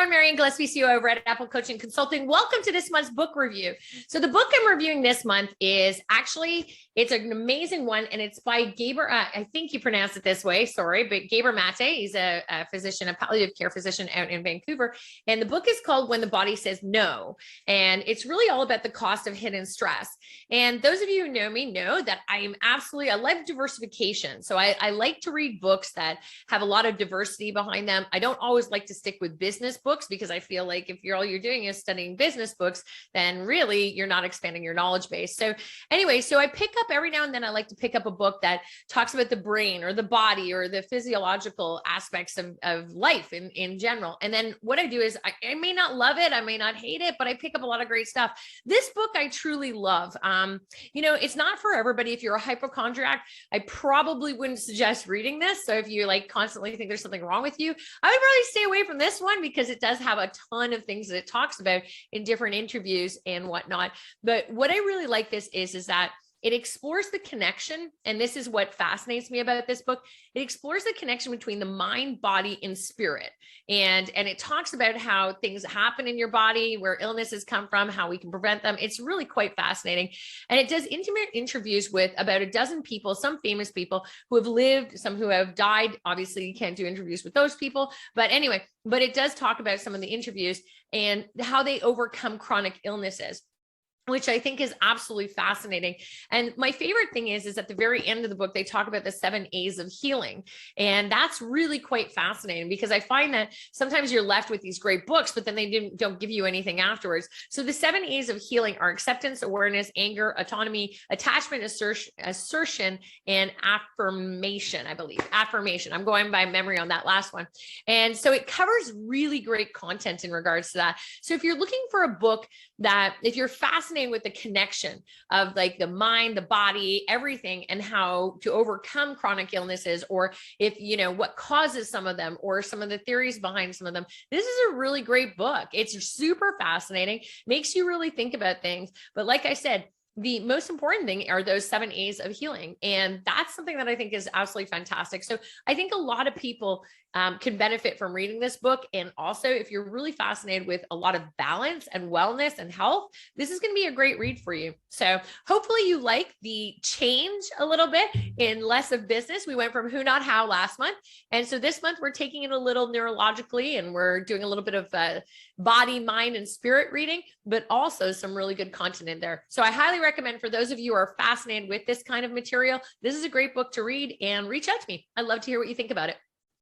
everyone, Marianne Gillespie, CEO over at Apple Coaching Consulting. Welcome to this month's book review. So the book I'm reviewing this month is actually, it's an amazing one, and it's by Gabor, I think you pronounce it this way, sorry, but Gabor Maté. He's a physician, a palliative care physician out in Vancouver. And the book is called When the Body Says No. And it's really all about the cost of hidden stress. And those of you who know me know that I love diversification. So I like to read books that have a lot of diversity behind them. I don't always like to stick with business books because I feel like if all you're doing is studying business books, then really you're not expanding your knowledge base. So anyway, so I pick up every now and then, I like to pick up a book that talks about the brain or the body or the physiological aspects of life in general. And then what I do is I may not love it, I may not hate it, but I pick up a lot of great stuff. This book I truly love. It's not for everybody. If you're a hypochondriac, I probably wouldn't suggest reading this. So if you constantly think there's something wrong with you, I would really stay away from this one because it does have a ton of things that it talks about in different interviews and whatnot. But what I really like this is that it explores the connection, and this is what fascinates me about this book. It explores the connection between the mind, body, and spirit. And it talks about how things happen in your body, where illnesses come from, how we can prevent them. It's really quite fascinating. And it does intimate interviews with about a dozen people, some famous people who have lived, some who have died. Obviously, you can't do interviews with those people. But anyway, but it does talk about some of the interviews and how they overcome chronic illnesses, which I think is absolutely fascinating. And my favorite thing is at the very end of the book, they talk about the 7 A's of healing. And that's really quite fascinating because I find that sometimes you're left with these great books, but then they don't give you anything afterwards. So the 7 A's of healing are acceptance, awareness, anger, autonomy, attachment, assertion, and affirmation, I believe. Affirmation. I'm going by memory on that last one. And so it covers really great content in regards to that. So if you're looking for a book that, if you're fascinated with the connection of the mind, the body, everything, and how to overcome chronic illnesses, or if what causes some of them, or some of the theories behind some of them, this is a really great book. It's super fascinating, makes you really think about things. But like I said, the most important thing are those 7 A's of healing. And that's something that I think is absolutely fantastic. So I think a lot of people can benefit from reading this book. And also, if you're really fascinated with a lot of balance and wellness and health, this is going to be a great read for you. So hopefully you like the change a little bit in less of business. We went from who, not how last month. And so this month we're taking it a little neurologically, and we're doing a little bit of body, mind, and spirit reading, but also some really good content in there. So I highly recommend, for those of you who are fascinated with this kind of material, this is a great book to read, and reach out to me. I'd love to hear what you think about it.